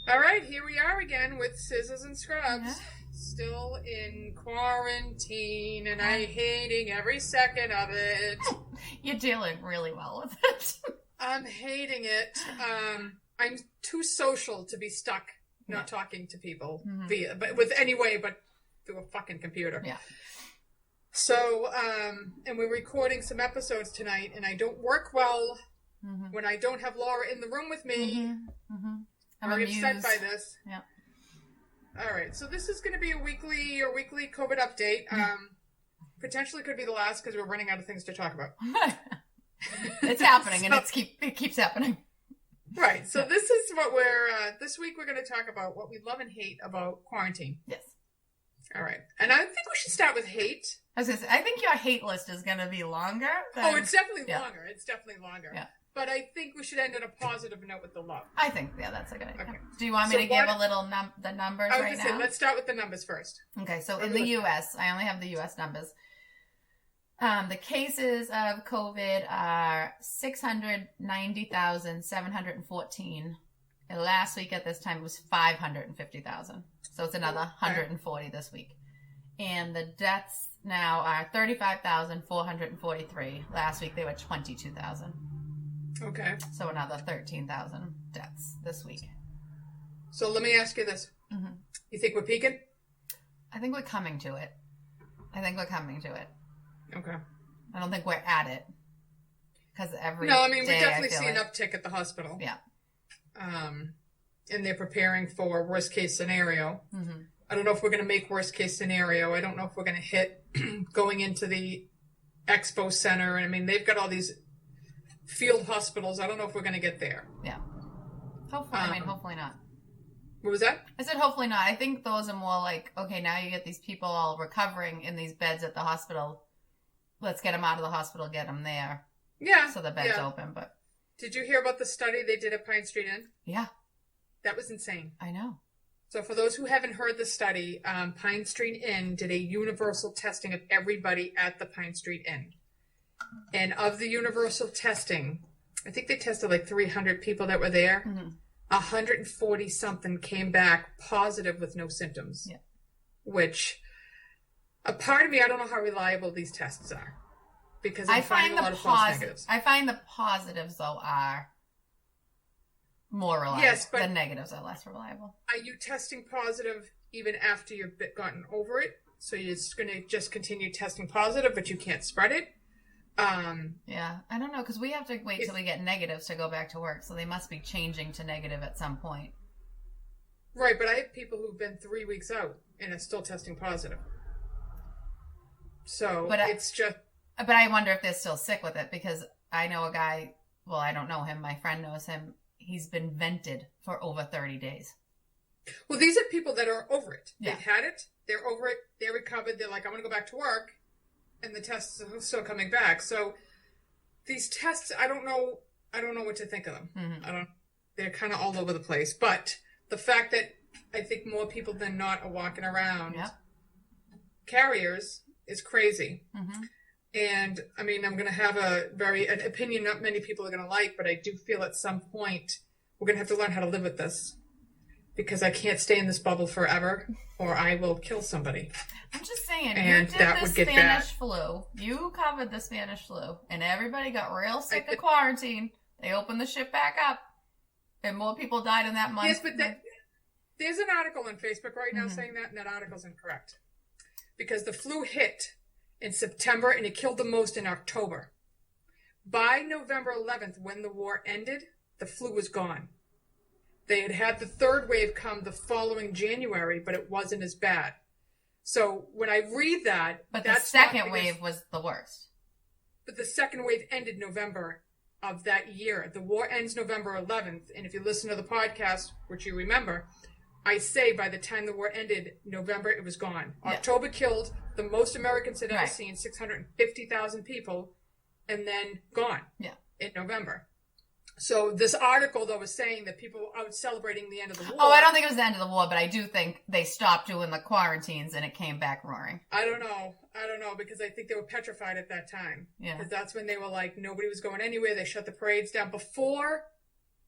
All right, here we are again with Scissors and Scrubs. Yeah. Still in quarantine, and I'm hating every second of it. You're dealing really well with it. I'm hating it. I'm too social to be stuck not talking to people but through a fucking computer. Yeah. So, and we're recording some episodes tonight, and I don't work well when I don't have Laura in the room with me. I'm very upset by this. Yeah. All right, so this is going to be a weekly COVID update. Potentially could be the last because we're running out of things to talk about. It's happening, and it keeps happening. Right. So this is what this week we're going to talk about what we love and hate about quarantine. Yes. All right, and I think we should start with hate. I was going to say, I think your hate list is going to be longer. It's definitely longer. It's definitely longer. Yeah. But I think we should end on a positive note with the love. I think, that's a good idea. Okay. Do you want me to give a little the numbers I was right going to say, let's start with the numbers first. Okay, so in the U.S., I only have the U.S. numbers. The cases of COVID are 690,714. And last week at this time it was 550,000. So it's another 140 this week. And the deaths now are 35,443. Last week they were 22,000. Okay. So another 13,000 deaths this week. So let me ask you this. Mm-hmm. You think we're peaking? I think we're coming to it. Okay. I don't think we're at it. Because we definitely see an uptick at the hospital. Yeah. And they're preparing for worst case scenario. Mm-hmm. I don't know if we're going to make worst case scenario. I don't know if we're going to hit going into the expo center. And I mean, they've got all these field hospitals. I don't know if we're going to get there. Yeah. Hopefully, hopefully not. What was that? I said hopefully not. I think those are more like, okay, now you get these people all recovering in these beds at the hospital. Let's get them out of the hospital, get them there. Yeah. So the bed's open, but... Did you hear about the study they did at Pine Street Inn? Yeah. That was insane. I know. So for those who haven't heard the study, Pine Street Inn did a universal testing of everybody at the Pine Street Inn. And of the universal testing, I think they tested like 300 people that were there. 140 something came back positive with no symptoms. Yeah. Which, a part of me, I don't know how reliable these tests are. Because I find a lot of false negatives. I find the positives, though, are more reliable. Yes, but the negatives are less reliable. Are you testing positive even after you've gotten over it? So you're just going to just continue testing positive, but you can't spread it? Yeah, I don't know, because we have to wait till we get negatives to go back to work, so they must be changing to negative at some point. Right, but I have people who've been 3 weeks out and are still testing positive. So it's just... But I wonder if they're still sick with it, because I know a guy, well, I don't know him, my friend knows him, he's been vented for over 30 days. Well, these are people that are over it. Yeah. They've had it, they're over it, they're recovered, they're like, I'm going to go back to work, and the tests are still coming back. So these tests, I don't know what to think of them. Mm-hmm. They're kind of all over the place. But the fact that I think more people than not are walking around carriers is crazy. Mm-hmm. And, I mean, I'm going to have an opinion not many people are going to like, but I do feel at some point we're going to have to learn how to live with this. Because I can't stay in this bubble forever, or I will kill somebody. I'm just saying, and you did the Spanish flu. You covered the Spanish flu, and everybody got real sick of quarantine. They opened the shit back up, and more people died in that month. Yes, but there's an article on Facebook right now saying that, and that article's incorrect. Because the flu hit in September, and it killed the most in October. By November 11th, when the war ended, the flu was gone. They had the third wave come the following January, but it wasn't as bad. So when I read that... But the second wave was the worst. But the second wave ended November of that year. The war ends November 11th, and if you listen to the podcast, which you remember, I say by the time the war ended, November, it was gone. Yeah. October killed the most Americans had ever seen, 650,000 people, and then gone in November. So this article, though, was saying that people were out celebrating the end of the war. Oh, I don't think it was the end of the war, but I do think they stopped doing the quarantines and it came back roaring. I don't know, because I think they were petrified at that time. Yeah. Because that's when they were like, nobody was going anywhere. They shut the parades down. Before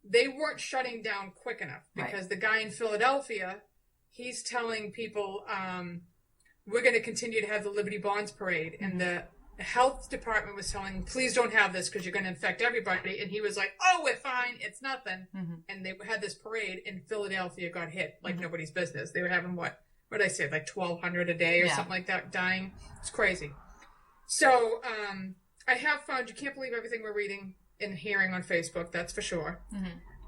they weren't shutting down quick enough because the guy in Philadelphia, he's telling people, we're going to continue to have the Liberty Bonds Parade. And the health department was telling him, please don't have this because you're going to infect everybody. And he was like, oh, we're fine. It's nothing. And they had this parade and Philadelphia got hit like nobody's business. They were having what did I say, like 1,200 a day or something like that dying. It's crazy. So I have found you can't believe everything we're reading and hearing on Facebook. That's for sure.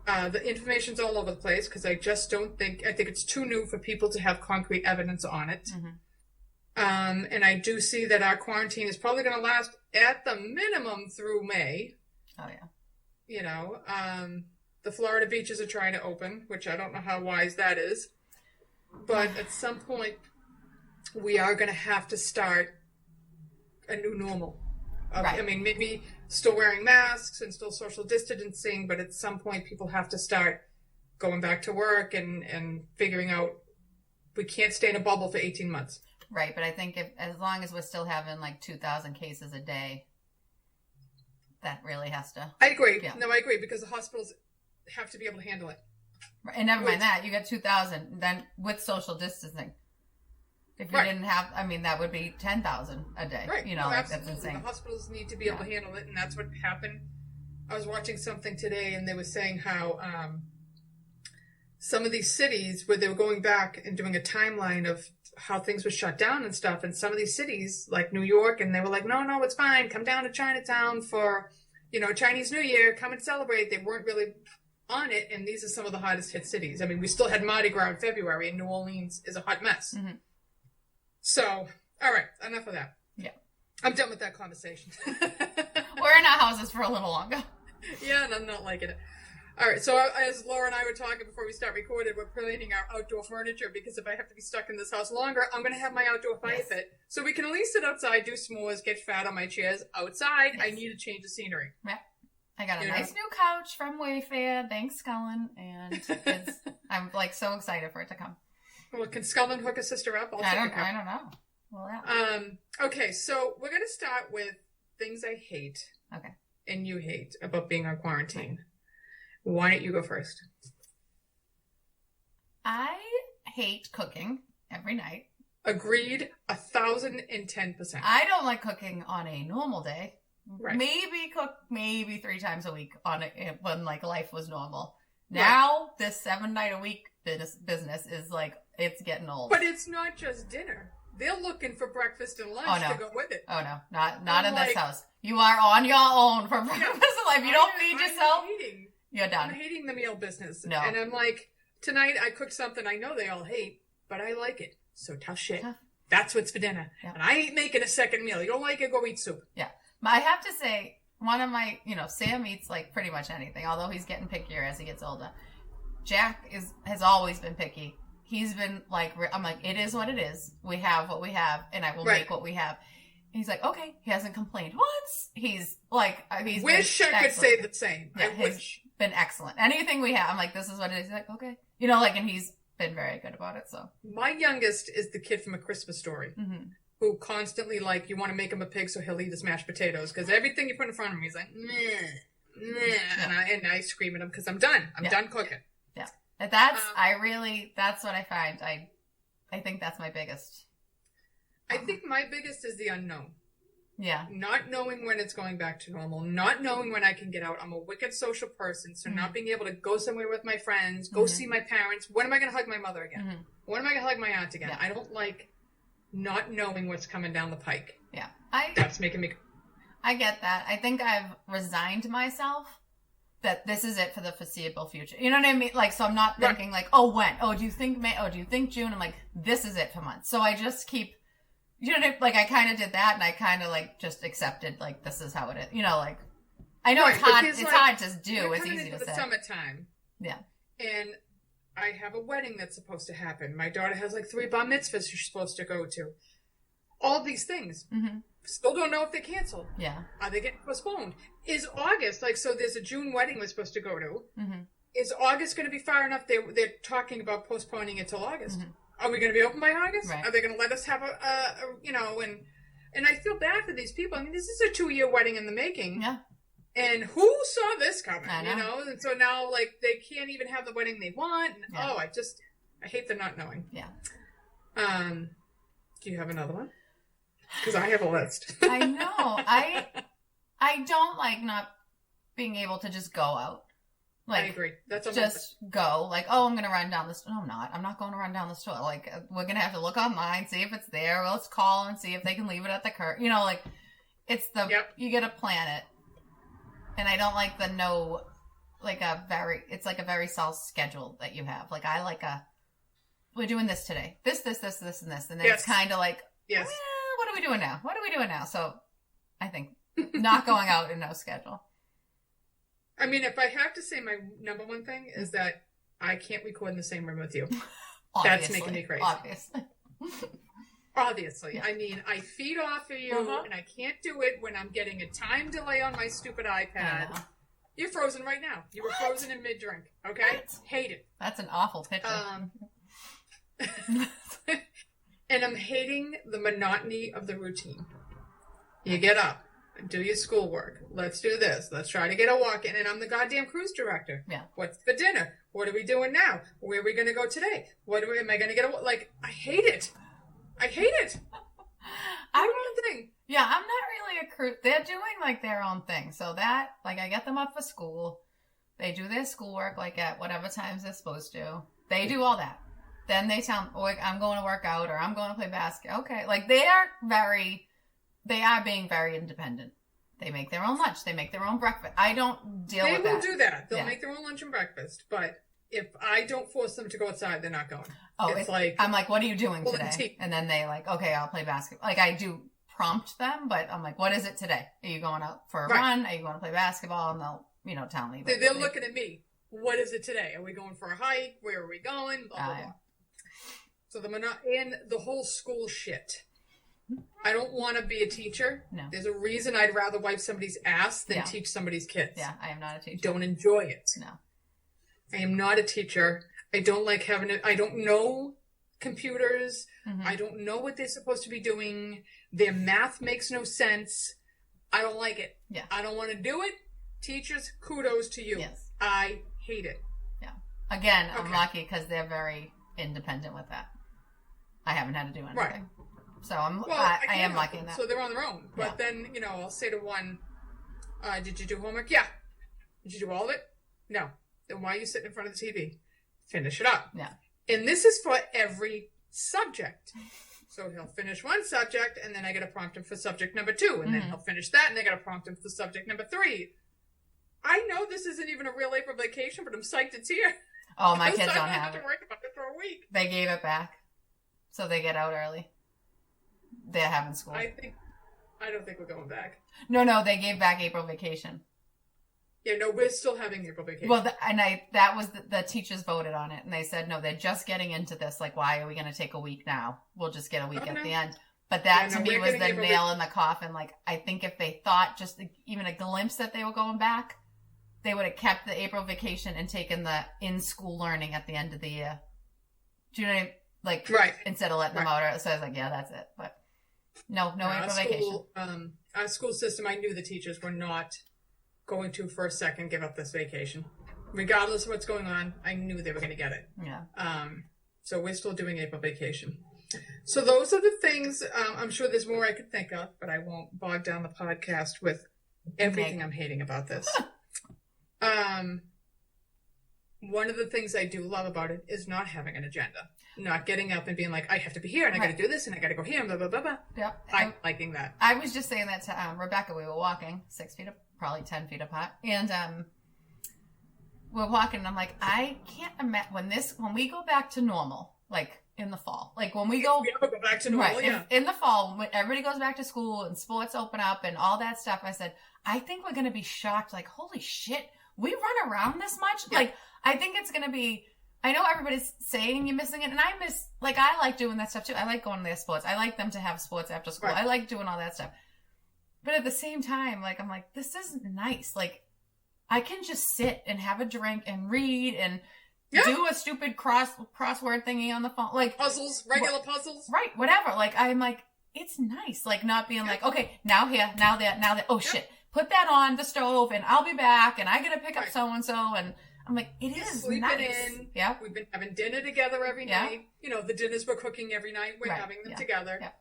The information's all over the place because I think it's too new for people to have concrete evidence on it. And I do see that our quarantine is probably going to last at the minimum through May. Oh, yeah. You know, the Florida beaches are trying to open, which I don't know how wise that is. But at some point, we are going to have to start a new normal. I mean, maybe still wearing masks and still social distancing, but at some point, people have to start going back to work and figuring out we can't stay in a bubble for 18 months. Right, but I think as long as we're still having like 2,000 cases a day, that really has to... I agree. Yeah. No, I agree, because the hospitals have to be able to handle it. And never mind that, you got 2,000, then with social distancing. If you didn't have, I mean, that would be 10,000 a day. Right. You know, like, that's insane. The hospitals need to be able to handle it, and that's what happened. I was watching something today, and they were saying how some of these cities, where they were going back and doing a timeline of how things were shut down and stuff, and some of these cities, like New York, and they were like, no, it's fine. Come down to Chinatown for, Chinese New Year. Come and celebrate. They weren't really on it, and these are some of the hottest hit cities. I mean, we still had Mardi Gras in February, and New Orleans is a hot mess. So, all right, enough of that. Yeah. I'm done with that conversation. We're in our houses for a little longer. Yeah, and I'm not liking it. All right, so as Laura and I were talking before we start recording, we're planning our outdoor furniture because if I have to be stuck in this house longer, I'm going to have my outdoor fire pit. So we can at least sit outside, do s'mores, get fat on my chairs. Outside, I need to change the scenery. Yeah. I got a nice new couch from Wayfair. Thanks, Cullen. And I'm like so excited for it to come. Well, can Scullin hook a sister up? I don't know. Well, yeah. Okay, so we're going to start with things I hate. Okay. And you hate about being on quarantine. Why don't you go first? I hate cooking every night. Agreed, 1,010%. I don't like cooking on a normal day. Right. Maybe cook 3 times a week when like life was normal. Now this 7-night-a-week business is like it's getting old. But it's not just dinner. They're looking for breakfast and lunch to go with it. Oh no, not in this house. You are on your own for breakfast and lunch. You don't feed yourself. You're done. I'm hating the meal business. No. And I'm like, tonight I cooked something I know they all hate, but I like it. So tough shit. That's what's for dinner. Yeah. And I ain't making a second meal. You don't like it, go eat soup. Yeah. I have to say, one of my, Sam eats like pretty much anything, although he's getting pickier as he gets older. Jack has always been picky. He's been like, I'm like, it is what it is. We have what we have, and I will make what we have. He's like, okay. He hasn't complained once. He's like, wish I could say the same. Yeah, I wish. Been excellent. Anything we have, I'm like, this is what it is. He's like, okay. And he's been very good about it, so. My youngest is the kid from A Christmas Story. Who constantly, you want to make him a pig so he'll eat his mashed potatoes. Because everything you put in front of him, he's like, meh. And I scream at him because I'm done. I'm done cooking. Yeah. That's what I find. I think that's my biggest. I think my biggest is the unknown. Yeah. Not knowing when it's going back to normal. Not knowing when I can get out. I'm a wicked social person. So not being able to go somewhere with my friends. Go see my parents. When am I going to hug my mother again? When am I going to hug my aunt again? Yeah. I don't like not knowing what's coming down the pike. Yeah. That's making me... I get that. I think I've resigned myself that this is it for the foreseeable future. You know what I mean? So I'm not thinking when? Oh, do you think May? Oh, do you think June? I'm like, this is it for months. So I just keep, I kind of did that and I kind of just accepted, this is how it is. I know it's hard. It's hard to do. It's easy to say. The summertime. Yeah. And I have a wedding that's supposed to happen. My daughter has 3 bar mitzvahs she's supposed to go to. All these things. Still don't know if they're canceled. Yeah. Are they getting postponed? Is August, so there's a June wedding we're supposed to go to. Is August going to be far enough? They're talking about postponing it till August. Are we going to be open by August? Right. Are they going to let us have and I feel bad for these people. I mean, this is a 2-year wedding in the making. Yeah. And who saw this coming? I know. You know? And so now, like, they can't even have the wedding they want. And, Yeah. I hate the not knowing. Yeah. Do you have another one? Because I have a list. I know. I don't like not being able to just go out. Like, I agree. That's a just go. Like, oh, I'm going to run down the store. No, I'm not. I'm not going to run down the store. Like, we're going to have to look online, see if it's there. Well, let's call and see if they can leave it at the curb. You know, like, it's you got to plan it. And I don't like the it's like a very self schedule that you have. Like, I like we're doing this today. This, and this. And then it's kind of like, yes. What are we doing now? What are we doing now? So I think not going out and no schedule. I mean, if I have to say my number one thing is that I can't record in the same room with you. That's making me crazy. Obviously. I mean, I feed off of you, and I can't do it when I'm getting a time delay on my stupid iPad. You're frozen right now. You were frozen in mid-drink, okay? What? Hate it. That's an awful picture. And I'm hating the monotony of the routine. You get up, do your schoolwork. Let's do this. Let's try to get a walk in. And I'm the goddamn cruise director. Yeah. What's for dinner? What are we doing now? Where are we going to go today? Am I going to get a... Like, I hate it. I hate it. Thing. Yeah, I'm not really a cruise... They're doing, like, their own thing. So that, like, I get them up for school. They do their schoolwork, like, at whatever times they're supposed to. They do all that. Then they tell me, I'm going to work out or I'm going to play basketball. Okay. Like, they are being very independent. They make their own lunch. They make their own breakfast. I don't deal with that. They will do that. They'll make their own lunch and breakfast. But if I don't force them to go outside, they're not going. Oh, it's like... I'm like, what are you doing today? And then they like, okay, I'll play basketball. Like, I do prompt them, but I'm like, what is it today? Are you going out for a run? Are you going to play basketball? And they'll, tell me. They're looking at me. What is it today? Are we going for a hike? Where are we going? Blah, blah, blah. So the whole school shit. I don't want to be a teacher. No. There's a reason I'd rather wipe somebody's ass than teach somebody's kids. Yeah, I am not a teacher. Don't enjoy it. No. I am not a teacher. I don't like having it. I don't know computers. Mm-hmm. I don't know what they're supposed to be doing. Their math makes no sense. I don't like it. Yeah. I don't want to do it. Teachers, kudos to you. Yes. I hate it. Yeah. Again, I'm lucky because they're very independent with that. I haven't had to do anything. Right. So I am liking that. So they're on their own. But then, I'll say to one, did you do homework? Yeah. Did you do all of it? No. Then why are you sitting in front of the TV? Finish it up. Yeah. And this is for every subject. So he'll finish one subject, and then I get to prompt him for subject number 2. And then he'll finish that, and I got to prompt him for subject number 3. I know this isn't even a real April vacation, but I'm psyched it's here. Oh, my kids don't have it. I work about it for a week. They gave it back. So they get out early. They're having school. I don't think we're going back. No, they gave back April vacation. Yeah, no, we're still having April vacation. Well, that was the teachers voted on it, and they said, no, they're just getting into this. Like, why are we going to take a week now? We'll just get a week at the end. But that to me was the nail in the coffin. Like, I think if they thought just even a glimpse that they were going back, they would have kept the April vacation and taken the in-school learning at the end of the year. Do you know what I mean? Like, instead of letting them out. So I was like, yeah, that's it. But no April vacation. Our school system, I knew the teachers were not going to, for a second, give up this vacation. Regardless of what's going on, I knew they were going to get it. Yeah. So we're still doing April vacation. So those are the things, I'm sure there's more I could think of, but I won't bog down the podcast with everything I'm hating about this. One of the things I do love about it is not having an agenda. Not getting up and being like, I have to be here and I got to do this and I got to go here and blah, blah, blah, blah. Yep. I'm liking that. I was just saying that to Rebecca. We were walking 6 feet, probably 10 feet apart. And we're walking and I'm like, I can't imagine when we go back to normal, like in the fall, like when we go back to normal, in the fall, when everybody goes back to school and sports open up and all that stuff, I said, I think we're going to be shocked. Like, holy shit, we run around this much? Yeah. Like, I think it's going to be, I know everybody's saying you're missing it, and I like doing that stuff too. I like going to their sports. I like them to have sports after school. Right. I like doing all that stuff. But at the same time, like, I'm like, this isn't nice. Like, I can just sit and have a drink and read and do a stupid crossword thingy on the phone. Like, puzzles, regular puzzles. Right, whatever. Like, I'm like, it's nice. Like, not being like, okay, now here, now there, now there. Oh, shit. put that on the stove and I'll be back and I got to pick up so-and-so. And I'm like, it is sleeping nice. in. Yeah. We've been having dinner together every night. You know, the dinners we're cooking every night. We're having them together. Yeah.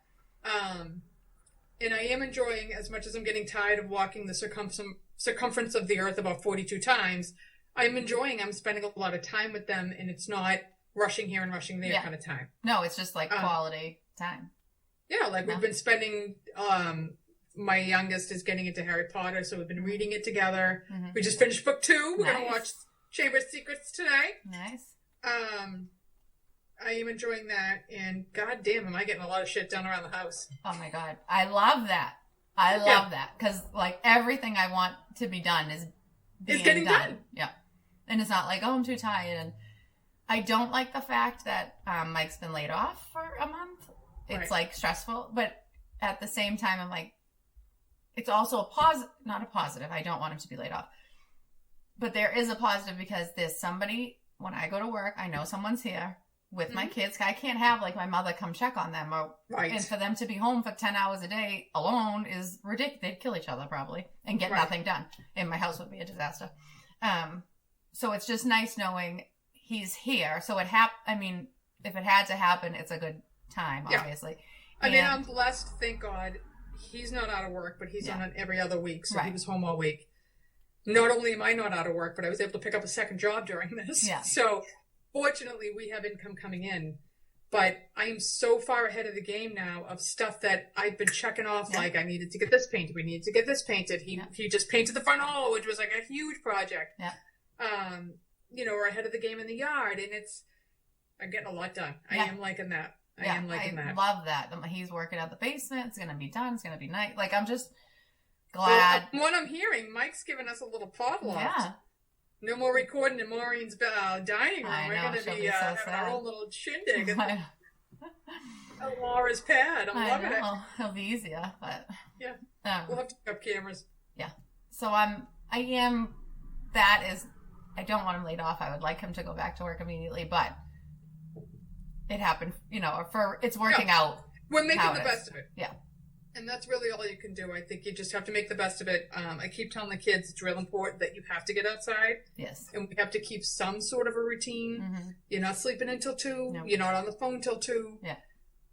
And I am enjoying, as much as I'm getting tired of walking the circumference of the earth about 42 times, I'm spending a lot of time with them, and it's not rushing here and rushing there kind of time. No, it's just like quality time. Yeah, like we've been spending, my youngest is getting into Harry Potter, so we've been reading it together. Mm-hmm. We just finished book 2. We're going to watch Chamber of Secrets today. Nice. I am enjoying that, and goddamn, am I getting a lot of shit done around the house. Oh my God. I love that. I love that, because like everything I want to be done is getting done. Yeah. And it's not like, oh, I'm too tired. And I don't like the fact that Mike's been laid off for a month. It's like stressful, but at the same time, I'm like, it's also not a positive. I don't want him to be laid off. But there is a positive, because there's somebody, when I go to work, I know someone's here with my kids. I can't have like my mother come check on them, and for them to be home for 10 hours a day alone is ridiculous. They'd kill each other probably and get nothing done. And my house would be a disaster. So it's just nice knowing he's here. So if it had to happen, it's a good time, obviously. I mean, I'm blessed, thank God. He's not out of work, but he's on it every other week, so he was home all week. Not only am I not out of work, but I was able to pick up a second job during this. Yeah. So fortunately, we have income coming in, but I am so far ahead of the game now of stuff that I've been checking off. Like, I needed to get this painted. We needed to get this painted. He just painted the front hall, which was like a huge project. Yeah. You know, we're ahead of the game in the yard, and I'm getting a lot done. I am liking that. I love that. He's working out the basement. It's going to be done. It's going to be nice. Like, I'm just glad. Well, what I'm hearing, Mike's giving us a little potluck. Yeah. No more recording in Maureen's dining room. We're going to be having our own little shindig at Laura's pad. I'm loving it. It'll be easier, but we'll have to pick up cameras. Yeah. So I don't want him laid off. I would like him to go back to work immediately, but it happened, it's working out. We're making the best of it. Yeah. And that's really all you can do. I think you just have to make the best of it. I keep telling the kids it's real important that you have to get outside. Yes. And we have to keep some sort of a routine. Mm-hmm. You're not sleeping until 2. Nope. You're not on the phone till 2. Yeah.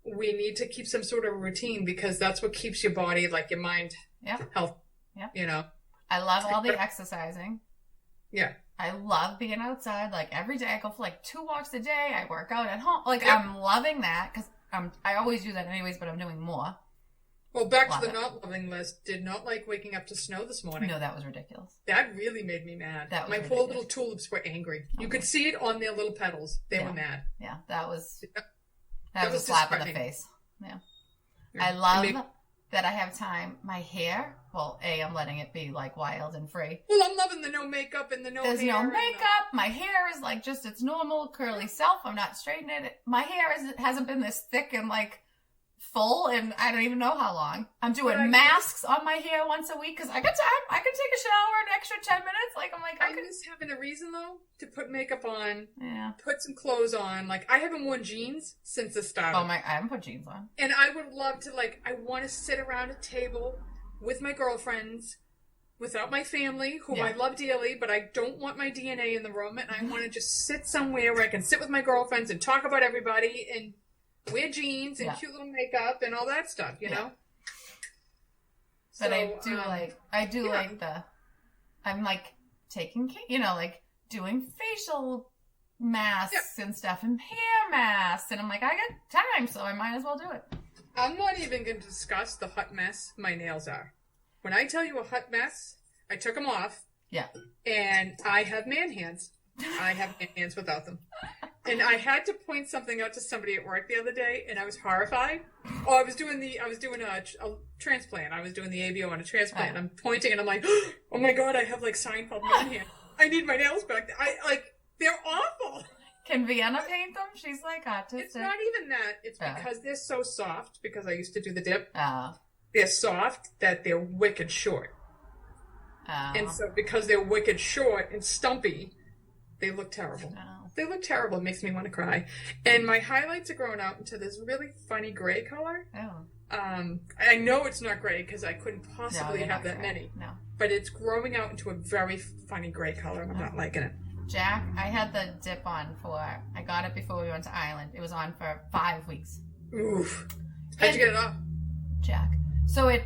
We need to keep some sort of a routine, because that's what keeps your body, like your mind, healthy. Yeah. I love all the exercising. Yeah. I love being outside. Like, every day I go for like 2 walks a day. I work out at home. Like, I'm loving that, because I always do that anyways, but I'm doing more. Well, back to the not loving list. Did not like waking up to snow this morning. No, that was ridiculous. That really made me mad. My poor little tulips were angry. You could see it on their little petals. They were mad. Yeah, that was a slap in the face. Yeah. I love that I have time. My hair, I'm letting it be like wild and free. Well, I'm loving the no makeup and the no hair. There's no makeup. My hair is like just its normal curly self. I'm not straightening it. My hair hasn't been this thick and like full, and I don't even know how long. I'm doing masks on my hair once a week because I got time. I can take a shower an extra 10 minutes. Like, I'm like, I miss having a reason though to put makeup on. Yeah. Put some clothes on. Like, I haven't worn jeans since the start. I haven't put jeans on. And I would love to, like, I want to sit around a table with my girlfriends without my family, whom I love dearly, but I don't want my DNA in the room, and I want to just sit somewhere where I can sit with my girlfriends and talk about everybody and wear jeans and cute little makeup and all that stuff, you know? But so, I do like I'm like taking, like doing facial masks and stuff and hair masks. And I'm like, I got time, so I might as well do it. I'm not even going to discuss the hot mess my nails are. When I tell you a hot mess, I took them off. Yeah. And I have man hands. I have man hands without them. And I had to point something out to somebody at work the other day, and I was horrified. I was doing a transplant. I was doing the ABO on a transplant. And I'm pointing, and I'm like, oh my God, I have like Seinfeld man hand. I need my nails back. They're awful. Can Vienna paint them? She's like autistic. It's not even that. It's because they're so soft, because I used to do the dip. They're soft that they're wicked short. And so because they're wicked short and stumpy, they look terrible. They look terrible. It makes me want to cry. And my highlights are growing out into this really funny gray color. I know it's not gray because I couldn't possibly have that many. No. But it's growing out into a very funny gray color, and I'm not liking it. Jack, I had the dip on I got it before we went to Ireland. It was on for 5 weeks. Oof. How'd you get it off? Jack. So it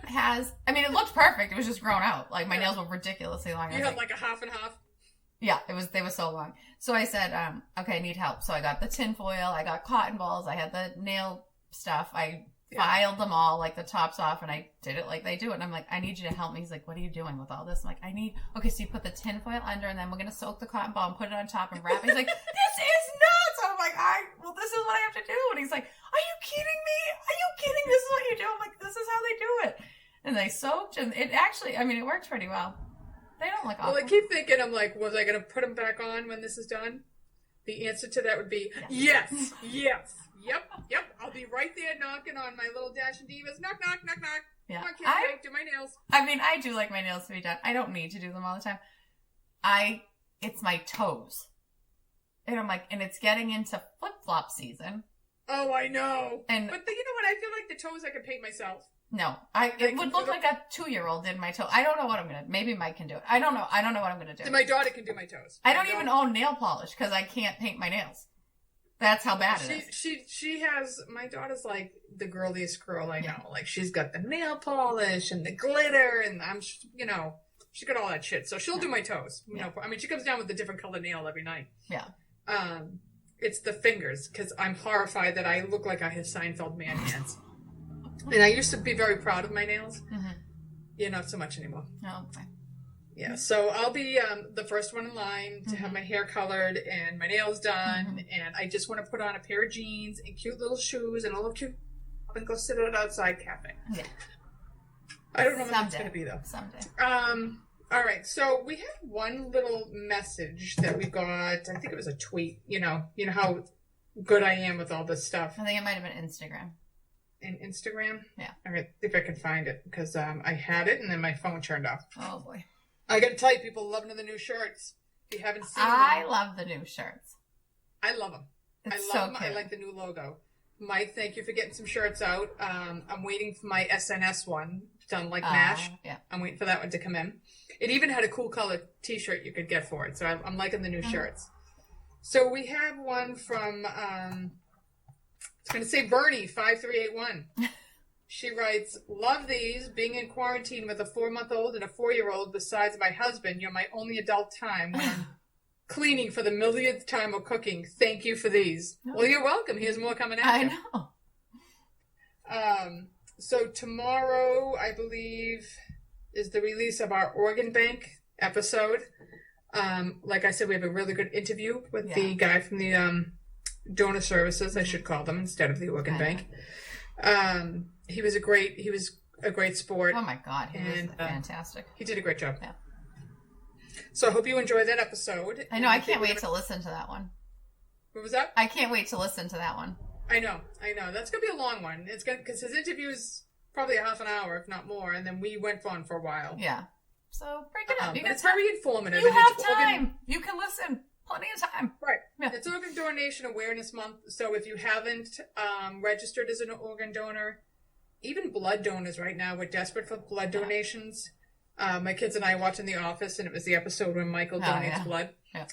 has, I mean, it looked perfect. It was just grown out. Like, my nails were ridiculously long. You had like a half and half? Yeah, they were so long. So I said, okay, I need help. So I got the tin foil, I got cotton balls, I had the nail stuff, I filed them all, like the tops off, and I did it like they do it. And I'm like, I need you to help me. He's like, what are you doing with all this? I'm like, okay, so you put the tin foil under, and then we're going to soak the cotton ball and put it on top and wrap it. He's like, this is nuts! And I'm like, well, this is what I have to do. And he's like, are you kidding me? Are you kidding? This is what you do? I'm like, this is how they do it. And they soaked, and it actually, I mean, it worked pretty well. They don't look awful. Well, I keep thinking, I'm like, was I going to put them back on when this is done? The answer to that would be yes. Yep. I'll be right there knocking on my little Dash and Divas. Knock. Yeah. Come on, kids, do my nails. I mean, I do like my nails to be done. I don't need to do them all the time. It's my toes. And I'm like, and it's getting into flip-flop season. Oh, I know. But you know what? I feel like the toes I could paint myself. No, it would look like a 2-year-old did my toe. I don't know what I'm going to, maybe Mike can do it. I don't know what I'm going to do. My daughter can do my toes. I don't even own nail polish because I can't paint my nails. That's how bad it is. She has, my daughter's like the girliest girl I know. Like, she's got the nail polish and the glitter, and she got all that shit. So she'll do my toes. Yeah. I mean, she comes down with a different color nail every night. Yeah. It's the fingers, because I'm horrified that I look like I have Seinfeld man hands. And I used to be very proud of my nails. Mm-hmm. Yeah, not so much anymore. Oh, okay. Yeah, so I'll be the first one in line to have my hair colored and my nails done, and I just want to put on a pair of jeans and cute little shoes and a little cute and go sit at an outside cafe. Yeah. I don't know what that's going to be, though. Someday. All right, so we have one little message that we got. I think it was a tweet. You know how good I am with all this stuff. I think it might have been Instagram. In Instagram? Yeah. All right, see if I can find it, because I had it and then my phone turned off. Oh, boy. I got to tell you, people loving the new shirts. If you haven't seen them. I love the new shirts. I love them. I love them. Cute. I like the new logo. Mike, thank you for getting some shirts out. I'm waiting for my SNS one done like MASH. Yeah. I'm waiting for that one to come in. It even had a cool color t-shirt you could get for it. So I'm liking the new shirts. So we have one from, it's going to say Bernie 5381. She writes, love these. Being in quarantine with a 4-month-old and a 4-year-old besides my husband, you're my only adult time when I'm cleaning for the millionth time or cooking. Thank you for these. Oh. Well, you're welcome. Here's more coming at you. I know. So tomorrow, I believe, is the release of our organ bank episode. Like I said, we have a really good interview with the guy from the donor services, I should call them, instead of the organ bank. He was a great sport. Oh my God, he was fantastic. He did a great job. Yeah. So I hope you enjoyed that episode. I know. I can't wait to listen to that one. What was that? I can't wait to listen to that one. I know. That's gonna be a long one. It's gonna, because his interview is probably a half an hour, if not more, and then we went on for a while. Yeah. So break it up. It's very informative. You have time. You can listen. Plenty of time. Right. Yeah. It's Organ Donation Awareness Month. So if you haven't registered as an organ donor, even blood donors right now, we're desperate for blood donations. My kids and I are watching The Office, and it was the episode when Michael donates blood. Yeah.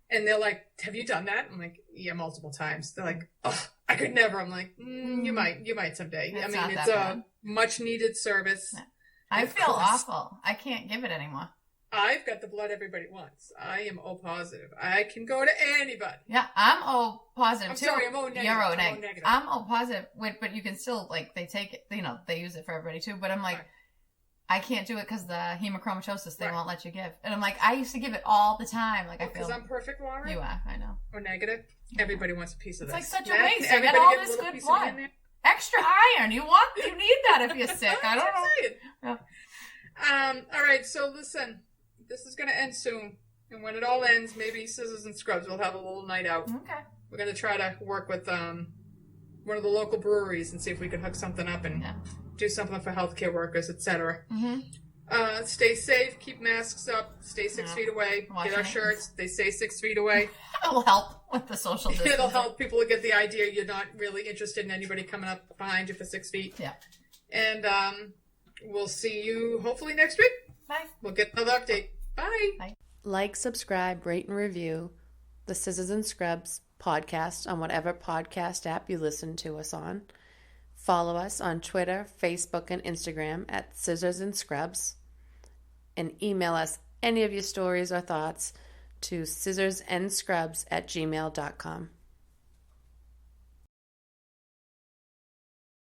And they're like, have you done that? I'm like, yeah, multiple times. They're like, oh, I could never. I'm like, you might someday. It's it's a much needed service. Yeah. I feel awful. I can't give it anymore. I've got the blood everybody wants. I am O positive. I can go to anybody. Yeah, I'm O positive too. Sorry, I'm O negative. You're O negative. I'm O positive. But you can still, like, they take it, they use it for everybody too. But I'm like, I can't do it because the hemochromatosis they won't let you give. And I'm like, I used to give it all the time. Like, I feel. Because I'm perfect, Laura? You are, I know. Or negative. Everybody wants a piece of this. It's like such a waste. I get all this good blood. Extra iron. You need that if you're sick. I don't know. Yeah. All right, so listen. This is going to end soon. And when it all ends, maybe Scissors and Scrubs will have a little night out. Okay. We're going to try to work with one of the local breweries and see if we can hook something up and do something for healthcare workers, etc. Mm-hmm. Stay safe. Keep masks up. Stay 6 feet away. Get our shirts. They say 6 feet away. It'll help with the social distancing. It'll help people to get the idea you're not really interested in anybody coming up behind you for 6 feet. Yeah. And we'll see you hopefully next week. Bye. We'll get another update. Bye. Bye. Like, subscribe, rate, and review the Scissors and Scrubs podcast on whatever podcast app you listen to us on. Follow us on Twitter, Facebook, and Instagram at Scissors and Scrubs. And email us any of your stories or thoughts to scissorsnscrubs@gmail.com.